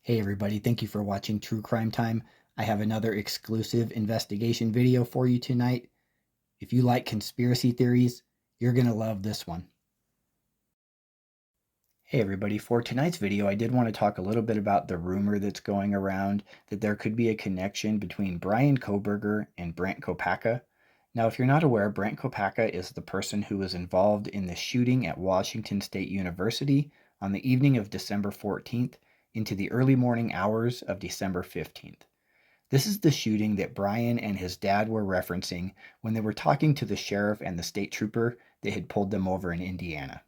Hey everybody, thank you for watching True Crime Time. I have another exclusive investigation video for you tonight. If you like conspiracy theories, you're going to love this one. Hey everybody, for tonight's video I did want to talk a little bit about the rumor that's going around that there could be a connection between Bryan Kohberger and Brent Kopacka. Now if you're not aware, Brent Kopacka is the person who was involved in the shooting at Washington State University on the evening of December 14th into the early morning hours of December 15th. This is the shooting that Bryan and his dad were referencing when they were talking to the sheriff and the state trooper that had pulled them over in Indiana.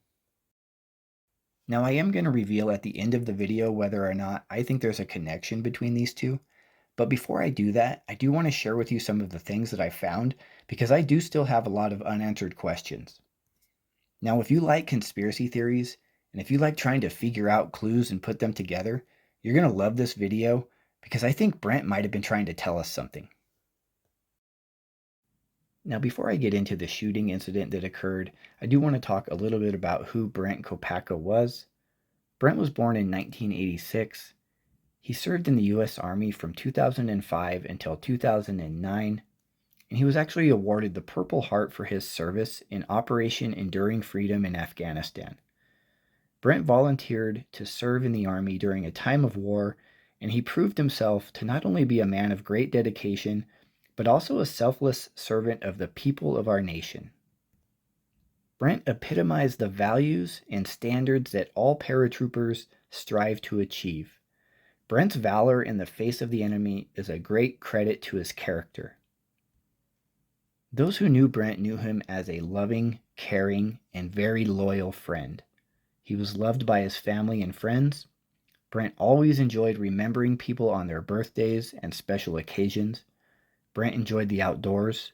Now I am going to reveal at the end of the video whether or not I think there's a connection between these two, but before I do that, I do want to share with you some of the things that I found because I do still have a lot of unanswered questions. Now if you like conspiracy theories, and if you like trying to figure out clues and put them together, you're going to love this video because I think Brent might have been trying to tell us something. Now, before I get into the shooting incident that occurred, I do want to talk a little bit about who Brent Kopacka was. Brent was born in 1986. He served in the U.S. Army from 2005 until 2009, and he was actually awarded the Purple Heart for his service in Operation Enduring Freedom in Afghanistan. Brent volunteered to serve in the Army during a time of war, and he proved himself to not only be a man of great dedication, but also a selfless servant of the people of our nation. Brent epitomized the values and standards that all paratroopers strive to achieve. Brent's valor in the face of the enemy is a great credit to his character. Those who knew Brent knew him as a loving, caring, and very loyal friend. He was loved by his family and friends. Brent always enjoyed remembering people on their birthdays and special occasions. Brent enjoyed the outdoors.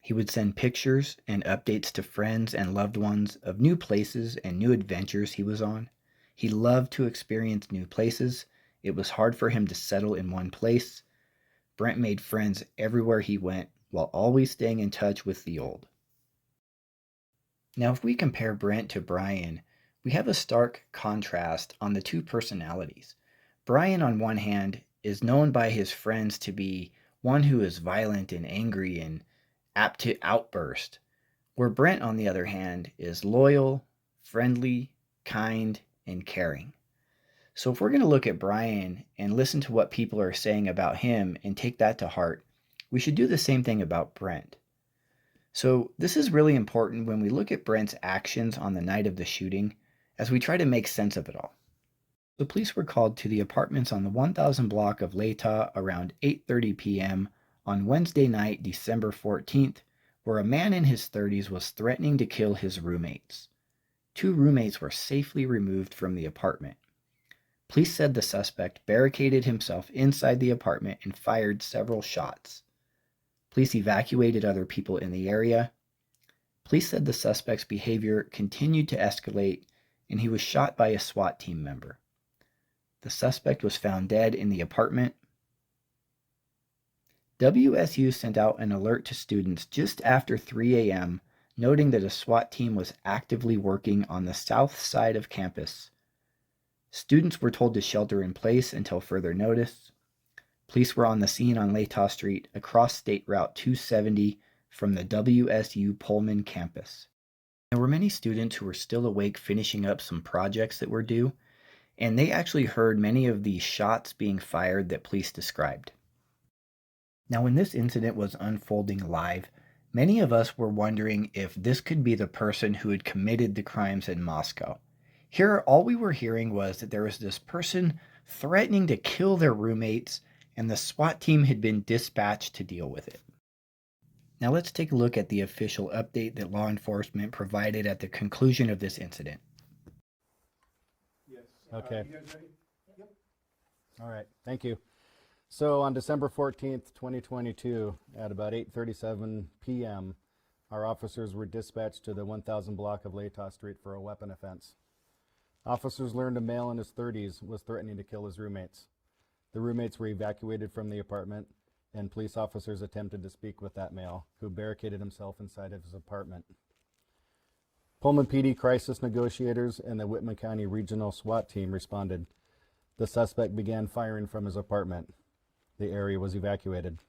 He would send pictures and updates to friends and loved ones of new places and new adventures he was on. He loved to experience new places. It was hard for him to settle in one place. Brent made friends everywhere he went while always staying in touch with the old. Now, if we compare Brent to Bryan, we have a stark contrast on the two personalities. Bryan, on one hand, is known by his friends to be one who is violent and angry and apt to outburst, where Brent, on the other hand, is loyal, friendly, kind, and caring. So if we're going to look at Bryan and listen to what people are saying about him and take that to heart, we should do the same thing about Brent. So this is really important when we look at Brent's actions on the night of the shooting as we try to make sense of it all. The police were called to the apartments on the 1000 block of Latah around 8:30 p.m. on Wednesday night, December 14th, where a man in his 30s was threatening to kill his roommates. Two roommates were safely removed from the apartment. Police said the suspect barricaded himself inside the apartment and fired several shots. Police evacuated other people in the area. Police said the suspect's behavior continued to escalate and he was shot by a SWAT team member. The suspect was found dead in the apartment. WSU sent out an alert to students just after 3 a.m., noting that a SWAT team was actively working on the south side of campus. Students were told to shelter in place until further notice. Police were on the scene on Latah Street across State Route 270 from the WSU Pullman campus. There were many students who were still awake finishing up some projects that were due, and they actually heard many of the shots being fired that police described. Now, when this incident was unfolding live, many of us were wondering if this could be the person who had committed the crimes in Moscow. Here, all we were hearing was that there was this person threatening to kill their roommates, and the SWAT team had been dispatched to deal with it. Now let's take a look at the official update that law enforcement provided at the conclusion of this incident. Yes. Okay. You guys ready? Yep. All right, thank you. So on December 14th, 2022, at about 8:37 p.m., our officers were dispatched to the 1000 block of Latah Street for a weapon offense. Officers learned a male in his 30s was threatening to kill his roommates. The roommates were evacuated from the apartment, and police officers attempted to speak with that male, who barricaded himself inside of his apartment. Pullman PD crisis negotiators and the Whitman County Regional SWAT team responded. The suspect began firing from his apartment. The area was evacuated.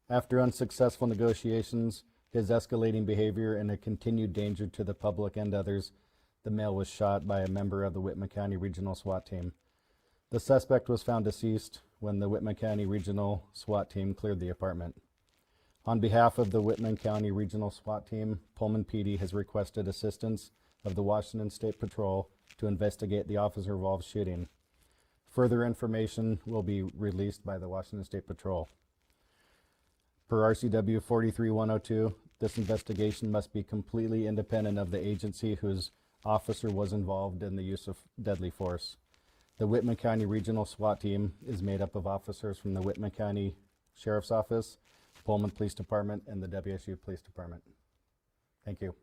After unsuccessful negotiations, his escalating behavior, and a continued danger to the public and others, the male was shot by a member of the Whitman County Regional SWAT team. The suspect was found deceased when the Whitman County Regional SWAT team cleared the apartment. On behalf of the Whitman County Regional SWAT team, Pullman PD has requested assistance of the Washington State Patrol to investigate the officer-involved shooting. Further information will be released by the Washington State Patrol. Per RCW 43102, this investigation must be completely independent of the agency whose officer was involved in the use of deadly force. The Whitman County Regional SWAT team is made up of officers from the Whitman County Sheriff's Office, Pullman Police Department, and the WSU Police Department. Thank you.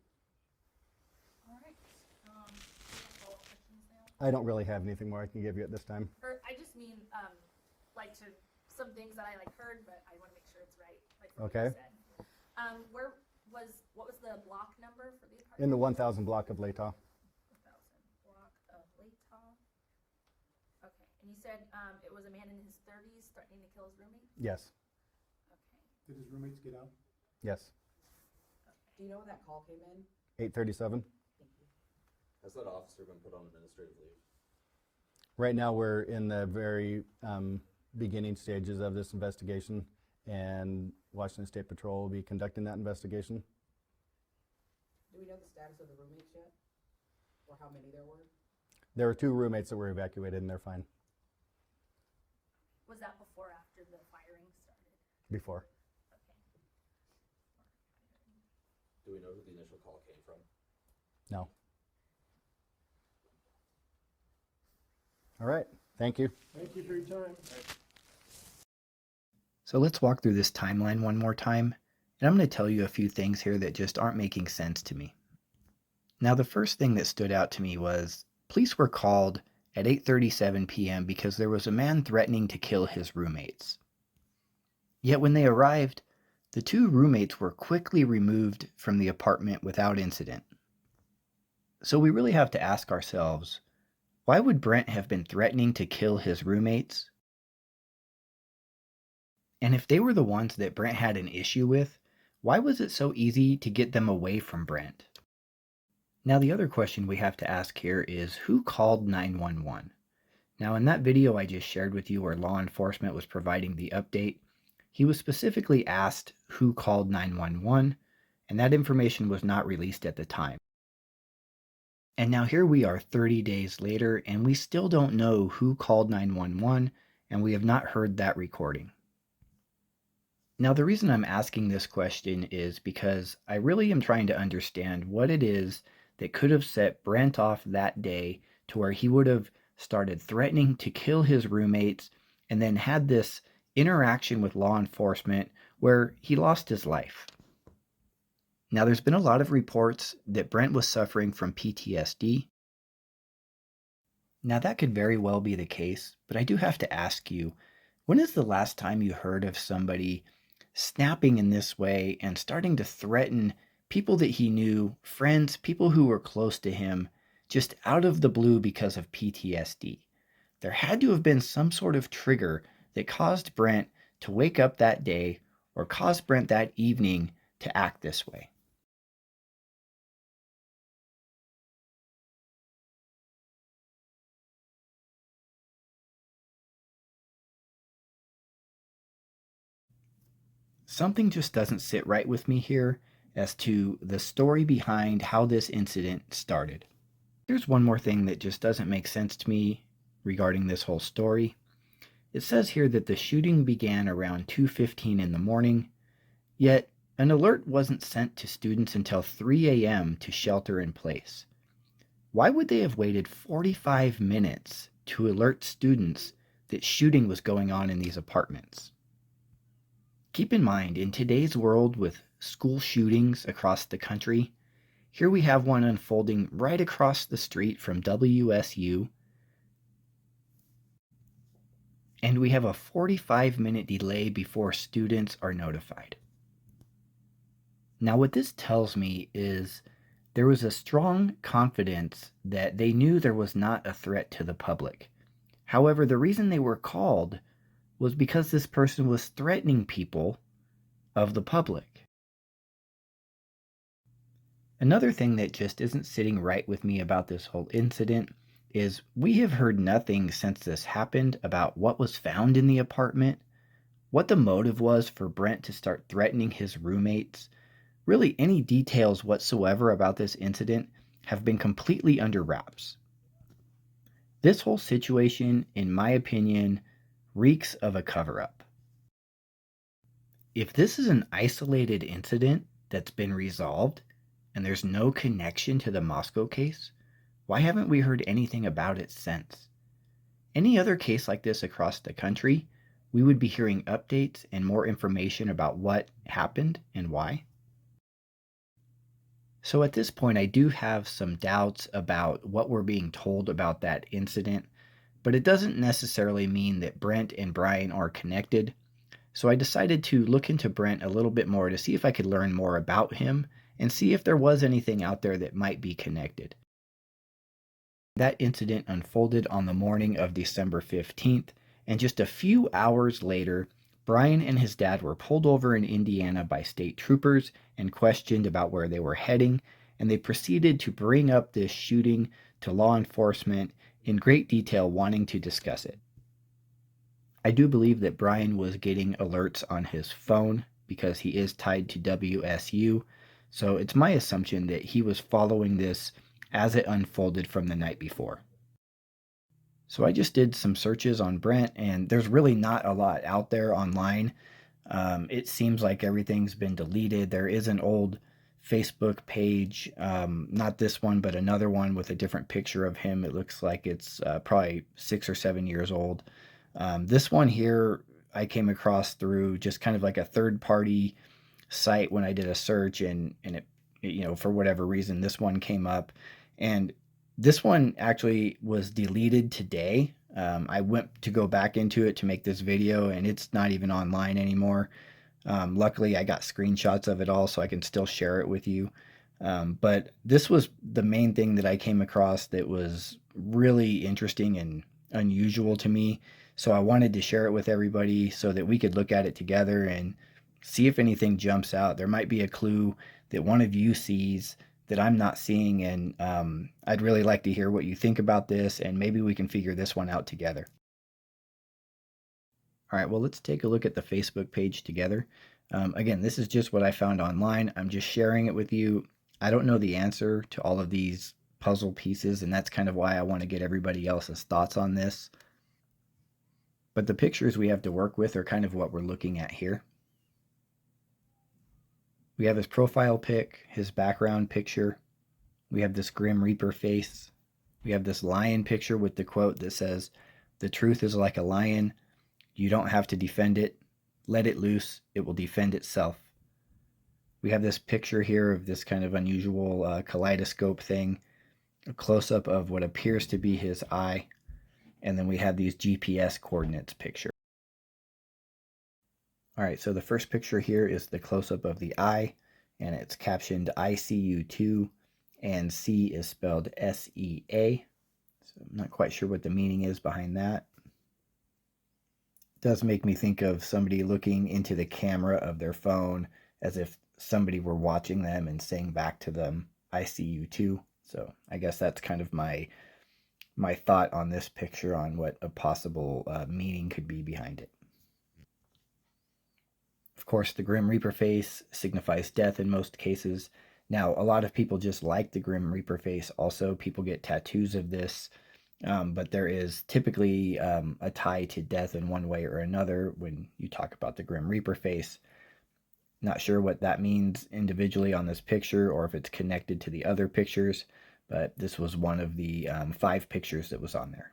All right. Follow-up questions now? I don't really have anything more I can give you at this time. Or I just mean, like to some things that I heard, but I want to make sure it's right. Like from what you Okay. said. What was the block number for the apartment? In the 1000 block of Latah. 1000 block of Latah. Okay. And you said it was a man in his 30s threatening to kill his roommate? Yes. Okay. Did his roommates get out? Yes. Do you know when that call came in? 8:37. Thank you. Has that officer been put on administrative leave? Right now we're in the very beginning stages of this investigation, and Washington State Patrol will be conducting that investigation. Do we know the status of the roommates yet? Or how many there were? There were 2 roommates that were evacuated, and they're fine. Was that before or after the firing started? Before. Okay. Do we know who the initial call came from? No. All right. Thank you. Thank you for your time. So let's walk through this timeline one more time, and I'm going to tell you a few things here that just aren't making sense to me. Now, the first thing that stood out to me was police were called at 8:37 p.m. because there was a man threatening to kill his roommates. Yet when they arrived, the 2 roommates were quickly removed from the apartment without incident. So we really have to ask ourselves, why would Brent have been threatening to kill his roommates? And if they were the ones that Brent had an issue with, why was it so easy to get them away from Brent? Now, the other question we have to ask here is, who called 911? Now, in that video I just shared with you where law enforcement was providing the update, he was specifically asked who called 911, and that information was not released at the time. And now here we are 30 days later, and we still don't know who called 911, and we have not heard that recording. Now, the reason I'm asking this question is because I really am trying to understand what it is that could have set Brent off that day to where he would have started threatening to kill his roommates and then had this interaction with law enforcement where he lost his life. Now, there's been a lot of reports that Brent was suffering from PTSD. Now, that could very well be the case, but I do have to ask you, when is the last time you heard of somebody snapping in this way and starting to threaten people that he knew, friends, people who were close to him, just out of the blue because of PTSD? There had to have been some sort of trigger that caused Brent to wake up that day or caused Brent that evening to act this way. Something just doesn't sit right with me here as to the story behind how this incident started. There's one more thing that just doesn't make sense to me regarding this whole story. It says here that the shooting began around 2:15 in the morning, yet an alert wasn't sent to students until 3 a.m. to shelter in place. Why would they have waited 45 minutes to alert students that shooting was going on in these apartments? Keep in mind, in today's world with school shootings across the country, here we have one unfolding right across the street from WSU, and we have a 45-minute delay before students are notified. Now, what this tells me is There was a strong confidence that they knew there was not a threat to the public. However, the reason they were called was because this person was threatening people of the public. Another thing that just isn't sitting right with me about this whole incident is we have heard nothing since this happened about what was found in the apartment, what the motive was for Brent to start threatening his roommates. Really, any details whatsoever about this incident have been completely under wraps. This whole situation, in my opinion, reeks of a cover-up. If this is an isolated incident that's been resolved, and there's no connection to the Moscow case, why haven't we heard anything about it since? Any other case like this across the country, we would be hearing updates and more information about what happened and why. So at this point, I do have some doubts about what we're being told about that incident, but it doesn't necessarily mean that Brent and Bryan are connected. So I decided to look into Brent a little bit more to see if I could learn more about him and see if there was anything out there that might be connected. That incident unfolded on the morning of December 15th, and just a few hours later, Bryan and his dad were pulled over in Indiana by state troopers and questioned about where they were heading, and they proceeded to bring up this shooting to law enforcement in great detail, wanting to discuss it. I do believe that Bryan was getting alerts on his phone because he is tied to WSU, so it's my assumption that he was following this as it unfolded from the night before. So I just did some searches on Brent, and there's really not a lot out there online. It seems like everything's been deleted. There is an old Facebook page, not this one, but another one with a different picture of him. It looks like it's probably 6 or 7 years old. This one here I came across through just kind of like a third-party site when I did a search, and it, for whatever reason, this one came up, and this one actually was deleted today. I went to go back into it to make this video, and it's not even online anymore. Luckily, I got screenshots of it all, so I can still share it with you. But this was the main thing that I came across that was really interesting and unusual to me. So I wanted to share it with everybody so that we could look at it together and see if anything jumps out. There might be a clue that one of you sees that I'm not seeing, and I'd really like to hear what you think about this, and maybe we can figure this one out together. All right, well, let's take a look at the Facebook page together. Again, this is just what I found online. I'm just sharing it with you. I don't know the answer to all of these puzzle pieces, and that's kind of why I want to get everybody else's thoughts on this. But the pictures we have to work with are kind of what we're looking at here. We have his profile pic, his background picture. We have this Grim Reaper face. We have this lion picture with the quote that says, "The truth is like a lion. You don't have to defend it. Let it loose. It will defend itself." We have this picture here of this kind of unusual kaleidoscope thing, a close-up of what appears to be his eye. And then we have these GPS coordinates picture. All right, so the first picture here is the close-up of the eye, and it's captioned ICU2, and C is spelled SEA. So I'm not quite sure what the meaning is behind that. It does make me think of somebody looking into the camera of their phone as if somebody were watching them and saying back to them ICU2. So I guess that's kind of my thought on this picture on what a possible meaning could be behind it. Of course, the Grim Reaper face signifies death in most cases. Now, a lot of people just like the Grim Reaper face. Also, people get tattoos of this, but there is typically a tie to death in one way or another when you talk about the Grim Reaper face. Not sure what that means individually on this picture or if it's connected to the other pictures, but this was one of the 5 pictures that was on there.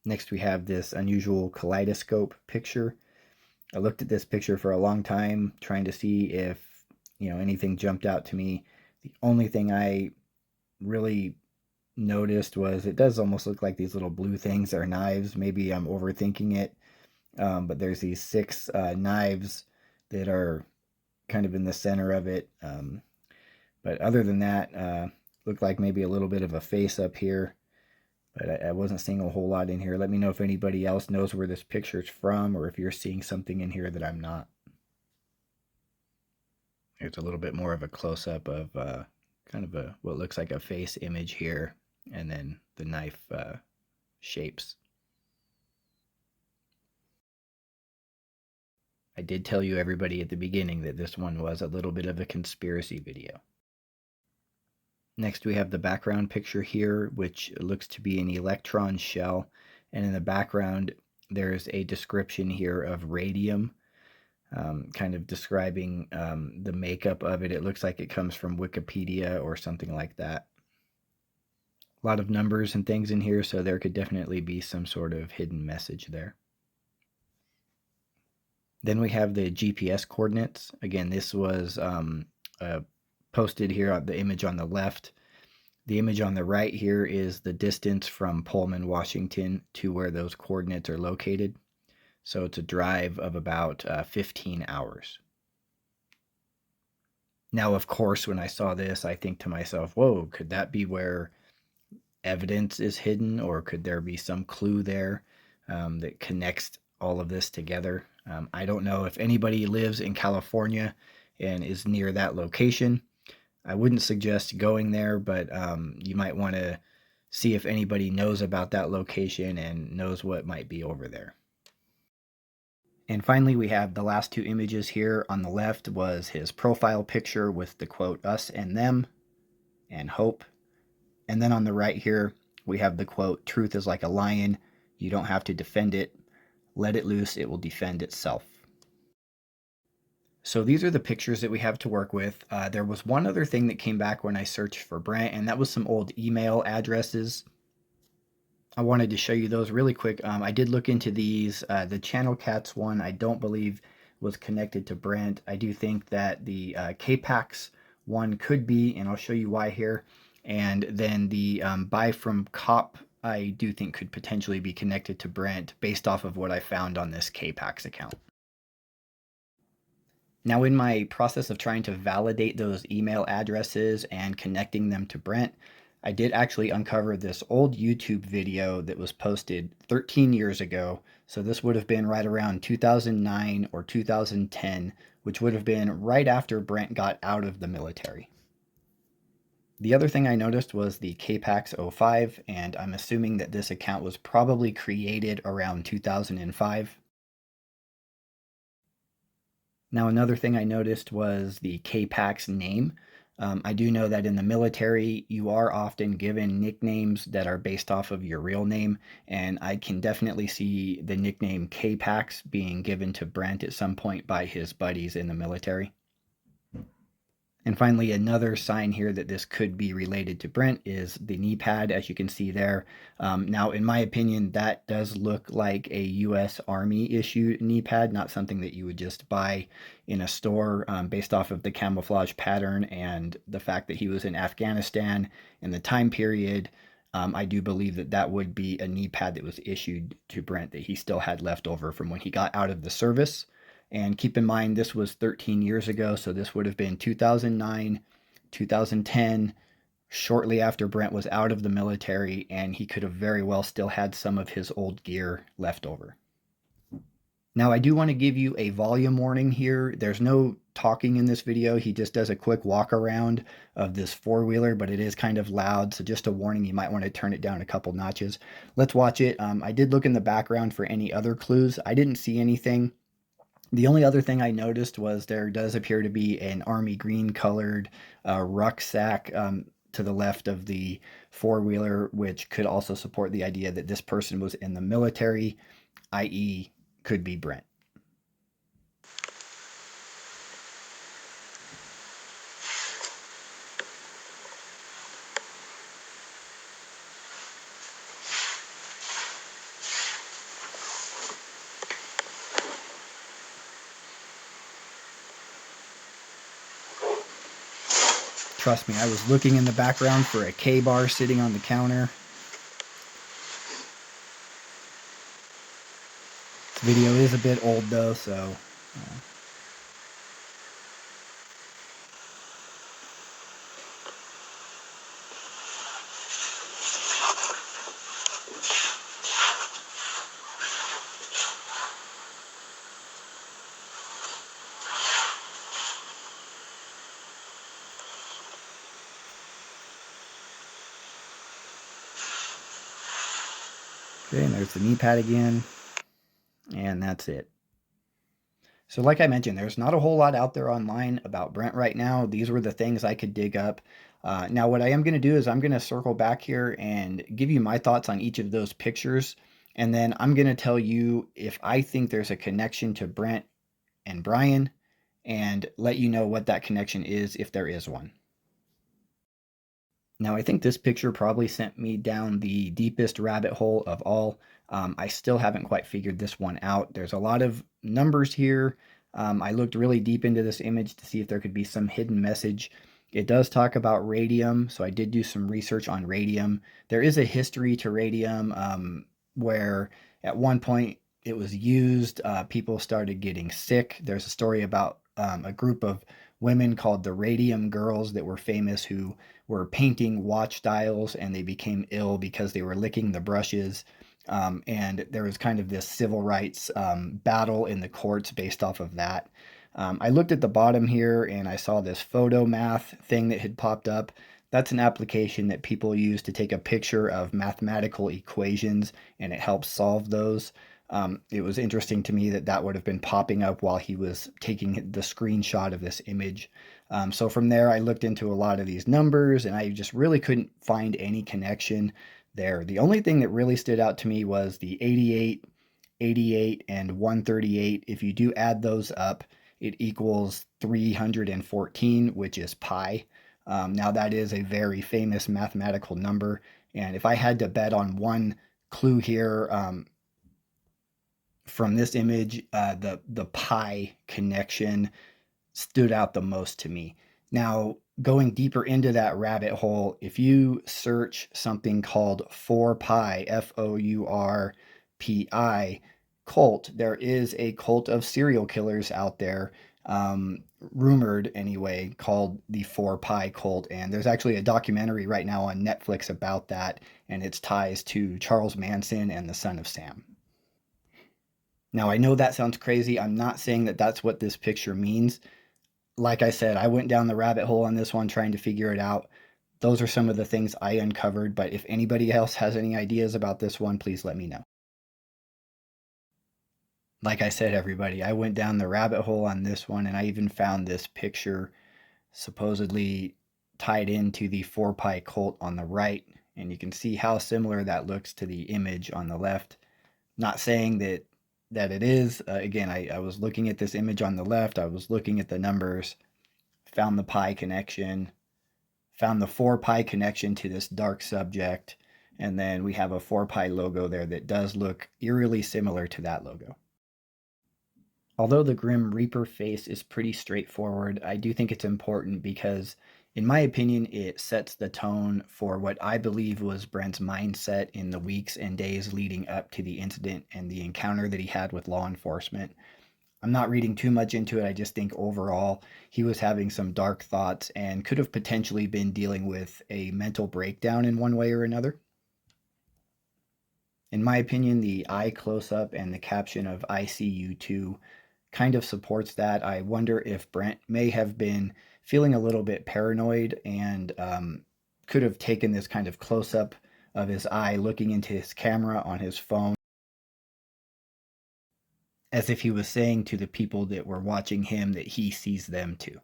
Next, we have this unusual kaleidoscope picture. I looked at this picture for a long time, trying to see if anything jumped out to me. The only thing I really noticed was it does almost look like these little blue things are knives. Maybe I'm overthinking it, but there's these 6 knives that are kind of in the center of it. But other than that, looked like maybe a little bit of a face up here. But I wasn't seeing a whole lot in here. Let me know if anybody else knows where this picture's from, or if you're seeing something in here that I'm not. Here's a little bit more of a close-up of kind of what looks like a face image here, and then the knife shapes. I did tell you, everybody, at the beginning that this one was a little bit of a conspiracy video. Next, we have the background picture here, which looks to be an electron shell, and in the background there's a description here of radium, kind of describing the makeup of it. It looks like it comes from Wikipedia or something like that. A lot of numbers and things in here, so there could definitely be some sort of hidden message there. Then we have the GPS coordinates. Again, this was posted here on the image on the left. The image on the right here is the distance from Pullman, Washington to where those coordinates are located. So it's a drive of about 15 hours. Now, of course, when I saw this, I think to myself, whoa, could that be where evidence is hidden, or could there be some clue there that connects all of this together? I don't know if anybody lives in California and is near that location. I wouldn't suggest going there, but you might want to see if anybody knows about that location and knows what might be over there. And finally, we have the last two images here. On the left was his profile picture with the quote, "us and them," and hope. And then on the right here, we have the quote, "truth is like a lion. You don't have to defend it. Let it loose, it will defend itself." So these are the pictures that we have to work with. There was one other thing that came back when I searched for Brent, and that was some old email addresses. I wanted to show you those really quick. I did look into these. The Channel Cats one, I don't believe was connected to Brent. I do think that the K-Pax one could be, and I'll show you why here. And then the Buy from Cop, I do think could potentially be connected to Brent based off of what I found on this K-Pax account. Now, in my process of trying to validate those email addresses and connecting them to Brent, I did actually uncover this old YouTube video that was posted 13 years ago. So this would have been right around 2009 or 2010, which would have been right after Brent got out of the military. The other thing I noticed was the K-Pax 05, and I'm assuming that this account was probably created around 2005. Now, another thing I noticed was the K-Pax name. I do know that in the military, you are often given nicknames that are based off of your real name, and I can definitely see the nickname K-Pax being given to Brent at some point by his buddies in the military. And finally, another sign here that this could be related to Brent is the knee pad, as you can see there. Now, in my opinion, that does look like a U.S. Army issued knee pad, not something that you would just buy in a store, based off of the camouflage pattern and the fact that he was in Afghanistan in the time period. I do believe that that would be a knee pad that was issued to Brent that he still had left over from when he got out of the service. And keep in mind, this was 13 years ago, so this would have been 2009, 2010, shortly after Brent was out of the military, and he could have very well still had some of his old gear left over. Now, I do want to give you a volume warning here. There's no talking in this video. He just does a quick walk around of this four-wheeler, but it is kind of loud, so just a warning, you might want to turn it down a couple notches. Let's watch it. I did look in the background for any other clues. I didn't see anything. The only other thing I noticed was there does appear to be an army green colored rucksack to the left of the four-wheeler, which could also support the idea that this person was in the military, i.e. could be Brent. Trust me, I was looking in the background for a K-bar sitting on the counter. This video is a bit old though, so... Okay, and there's the knee pad again. And that's it. So like I mentioned, there's not a whole lot out there online about Brent right now. These were the things I could dig up. Now what I am going to do is I'm going to circle back here and give you my thoughts on each of those pictures. And then I'm going to tell you if I think there's a connection to Brent and Bryan, and let you know what that connection is if there is one. Now I think this picture probably sent me down the deepest rabbit hole of all. I still haven't quite figured this one out. There's a lot of numbers here. I looked really deep into this image to see if there could be some hidden message. It does talk about radium, so I did do some research on radium. There is a history to radium where at one point it was used, people started getting sick. There's a story about a group of women called the Radium Girls that were famous who were painting watch dials, and they became ill because they were licking the brushes. And there was kind of this civil rights battle in the courts based off of that. I looked at the bottom here and I saw this photo math thing that had popped up. That's an application that people use to take a picture of mathematical equations and it helps solve those. It was interesting to me that that would have been popping up while he was taking the screenshot of this image. So from there, I looked into a lot of these numbers and I just really couldn't find any connection there. The only thing that really stood out to me was the 88, 88, and 138. If you do add those up, it equals 314, which is pi. Now that is a very famous mathematical number. And if I had to bet on one clue here, from this image, the pi connection stood out the most to me. Now, going deeper into that rabbit hole, if you search something called 4pi, Fourpi, cult, there is a cult of serial killers out there, rumored anyway, called the 4pi cult. And there's actually a documentary right now on Netflix about that and its ties to Charles Manson and the Son of Sam. Now, I know that sounds crazy. I'm not saying that that's what this picture means. Like I said, I went down the rabbit hole on this one trying to figure it out. Those are some of the things I uncovered, but if anybody else has any ideas about this one, please let me know. Like I said, everybody, I went down the rabbit hole on this one, and I even found this picture supposedly tied into the 4pi cult on the right, and you can see how similar that looks to the image on the left. Not saying that it is. Again, I was looking at this image on the left, I was looking at the numbers, found the pi connection, found the 4pi connection to this dark subject, and then we have a 4pi logo there that does look eerily similar to that logo. Although the Grim Reaper face is pretty straightforward, I do think it's important because, in my opinion, it sets the tone for what I believe was Brent's mindset in the weeks and days leading up to the incident and the encounter that he had with law enforcement. I'm not reading too much into it. I just think overall he was having some dark thoughts and could have potentially been dealing with a mental breakdown in one way or another. In my opinion, the eye close-up and the caption of ICU2 kind of supports that. I wonder if Brent may have been feeling a little bit paranoid and could have taken this kind of close-up of his eye looking into his camera on his phone, as if he was saying to the people that were watching him that he sees them too.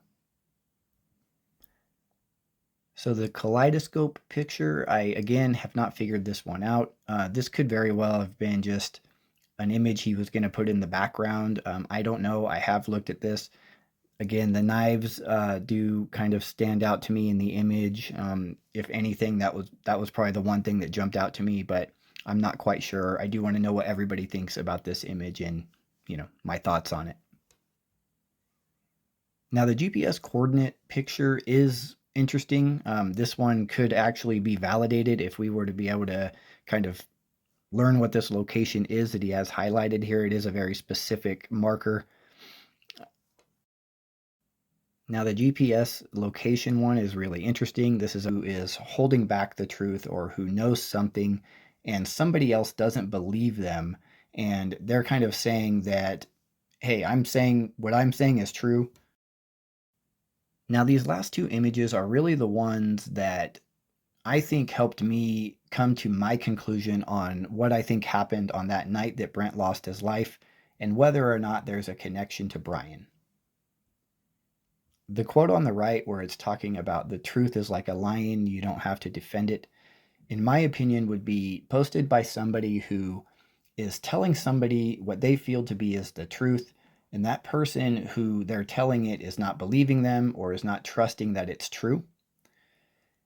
So the kaleidoscope picture, I again have not figured this one out. This could very well have been just an image he was going to put in the background. I don't know. I have looked at this. Again, the knives do kind of stand out to me in the image. If anything, that was probably the one thing that jumped out to me, but I'm not quite sure. I do want to know what everybody thinks about this image and, my thoughts on it. Now, the GPS coordinate picture is interesting. This one could actually be validated if we were to be able to kind of learn what this location is that he has highlighted here. It is a very specific marker. Now the GPS location one is really interesting. This is who is holding back the truth or who knows something and somebody else doesn't believe them. And they're kind of saying that, hey, what I'm saying is true. Now these last two images are really the ones that I think helped me come to my conclusion on what I think happened on that night that Brent lost his life and whether or not there's a connection to Bryan. The quote on the right where it's talking about the truth is like a lion, you don't have to defend it, in my opinion, would be posted by somebody who is telling somebody what they feel to be is the truth, and that person who they're telling it is not believing them or is not trusting that it's true.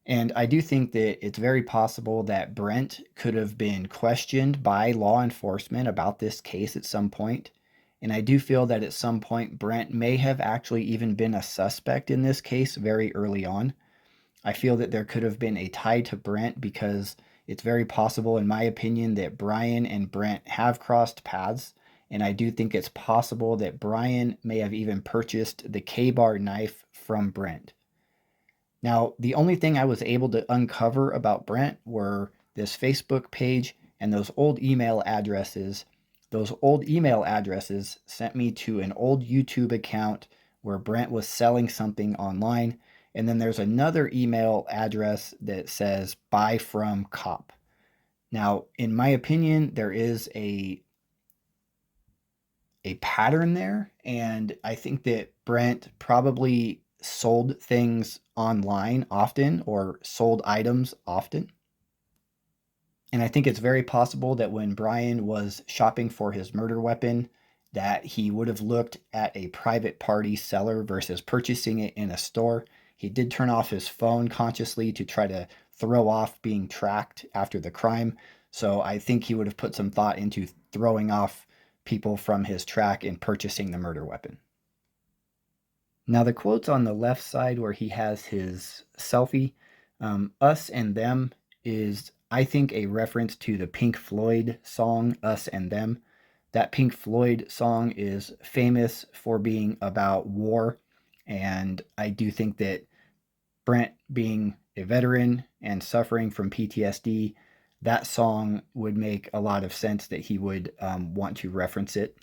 And I do think that it's very possible that Brent could have been questioned by law enforcement about this case at some point. And I do feel that at some point, Brent may have actually even been a suspect in this case very early on. I feel that there could have been a tie to Brent because it's very possible, in my opinion, that Bryan and Brent have crossed paths. And I do think it's possible that Bryan may have even purchased the K-bar knife from Brent. Now, the only thing I was able to uncover about Brent were this Facebook page and those old email addresses. Those old email addresses sent me to an old YouTube account where Brent was selling something online. And then there's another email address that says buy from cop. Now, in my opinion, there is a pattern there. And I think that Brent probably sold things online often or sold items often. And I think it's very possible that when Bryan was shopping for his murder weapon, that he would have looked at a private party seller versus purchasing it in a store. He did turn off his phone consciously to try to throw off being tracked after the crime. So I think he would have put some thought into throwing off people from his track and purchasing the murder weapon. Now, the quotes on the left side where he has his selfie, us and them, is, I think, a reference to the Pink Floyd song, Us and Them. That Pink Floyd song is famous for being about war, and I do think that Brent being a veteran and suffering from PTSD, that song would make a lot of sense that he would want to reference it.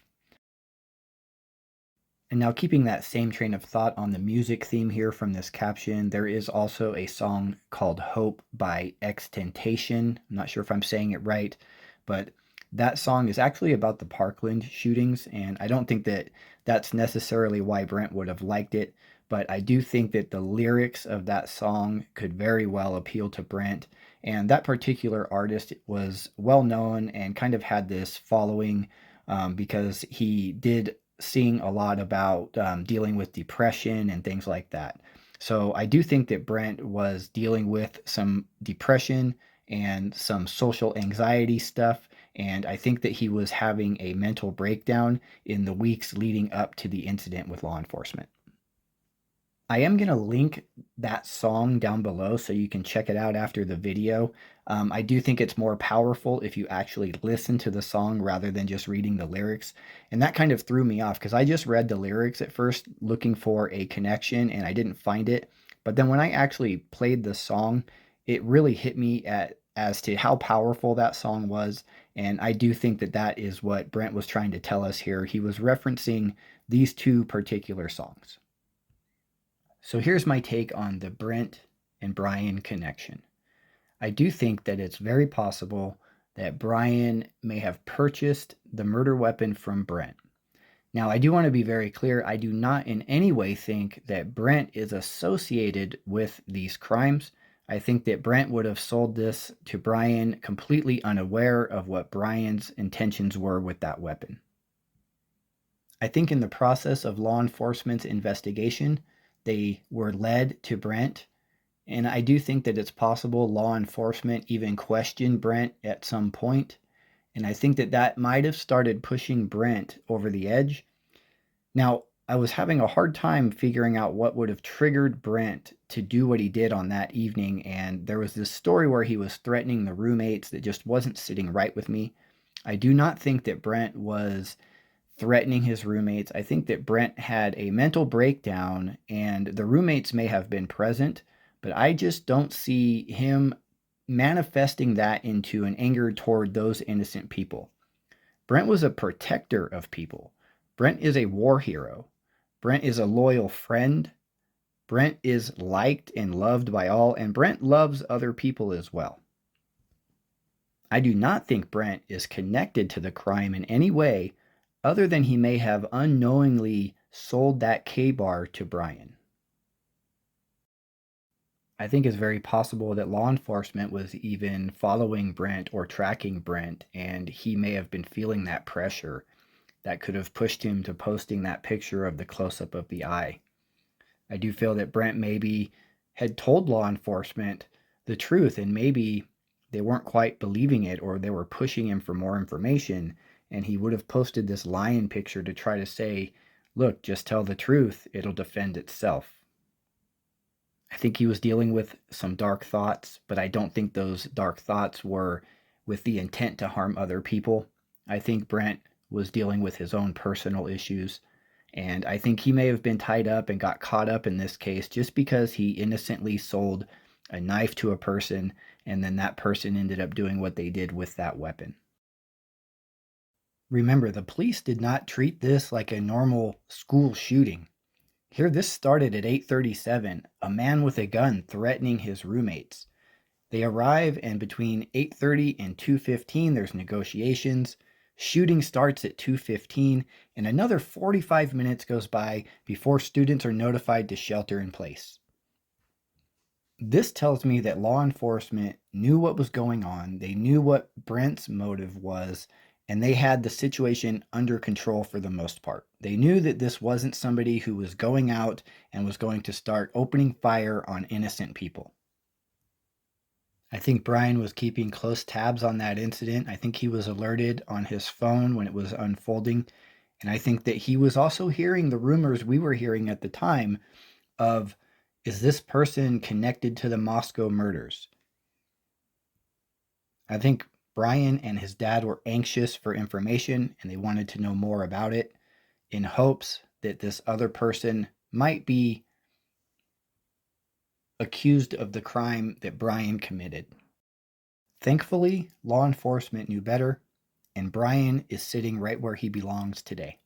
And now, keeping that same train of thought on the music theme here from this caption, there is also a song called Hope by Xxxtentacion. I'm not sure if I'm saying it right, but that song is actually about the Parkland shootings, and I don't think that that's necessarily why Brent would have liked it, but I do think that the lyrics of that song could very well appeal to Brent, and that particular artist was well known and kind of had this following because he did sing a lot about dealing with depression and things like that. So I do think that Brent was dealing with some depression and some social anxiety stuff, and I think that he was having a mental breakdown in the weeks leading up to the incident with law enforcement. I am going to link that song down below so you can check it out after the video. I do think it's more powerful if you actually listen to the song rather than just reading the lyrics. And that kind of threw me off because I just read the lyrics at first looking for a connection and I didn't find it. But then when I actually played the song, it really hit me as to how powerful that song was. And I do think that that is what Brent was trying to tell us here. He was referencing these two particular songs. So here's my take on the Brent and Bryan connection. I do think that it's very possible that Bryan may have purchased the murder weapon from Brent. Now, I do want to be very clear. I do not in any way think that Brent is associated with these crimes. I think that Brent would have sold this to Bryan completely unaware of what Bryan's intentions were with that weapon. I think in the process of law enforcement's investigation, they were led to Brent, and I do think that it's possible law enforcement even questioned Brent at some point, and I think that that might have started pushing Brent over the edge. Now, I was having a hard time figuring out what would have triggered Brent to do what he did on that evening, and there was this story where he was threatening the roommates that just wasn't sitting right with me. I do not think that Brent was threatening his roommates. I think that Brent had a mental breakdown and the roommates may have been present, but I just don't see him manifesting that into an anger toward those innocent people. Brent was a protector of people. Brent is a war hero. Brent is a loyal friend. Brent is liked and loved by all, and Brent loves other people as well. I do not think Brent is connected to the crime in any way other than he may have unknowingly sold that K-bar to Bryan. I think it's very possible that law enforcement was even following Brent or tracking Brent, and he may have been feeling that pressure that could have pushed him to posting that picture of the close-up of the eye. I do feel that Brent maybe had told law enforcement the truth, and maybe they weren't quite believing it, or they were pushing him for more information, and he would have posted this lion picture to try to say, look, just tell the truth, it'll defend itself. I think he was dealing with some dark thoughts, but I don't think those dark thoughts were with the intent to harm other people. I think Brent was dealing with his own personal issues, and I think he may have been tied up and got caught up in this case just because he innocently sold a knife to a person, and then that person ended up doing what they did with that weapon. Remember, the police did not treat this like a normal school shooting. Here, this started at 8:37, a man with a gun threatening his roommates. They arrive, and between 8:30 and 2:15, there's negotiations. Shooting starts at 2:15, and another 45 minutes goes by before students are notified to shelter in place. This tells me that law enforcement knew what was going on, they knew what Brent's motive was, and they had the situation under control for the most part. They knew that this wasn't somebody who was going out and was going to start opening fire on innocent people. I think Bryan was keeping close tabs on that incident. I think he was alerted on his phone when it was unfolding. And I think that he was also hearing the rumors we were hearing at the time of, is this person connected to the Moscow murders? I think Bryan and his dad were anxious for information, and they wanted to know more about it in hopes that this other person might be accused of the crime that Bryan committed. Thankfully, law enforcement knew better, and Bryan is sitting right where he belongs today.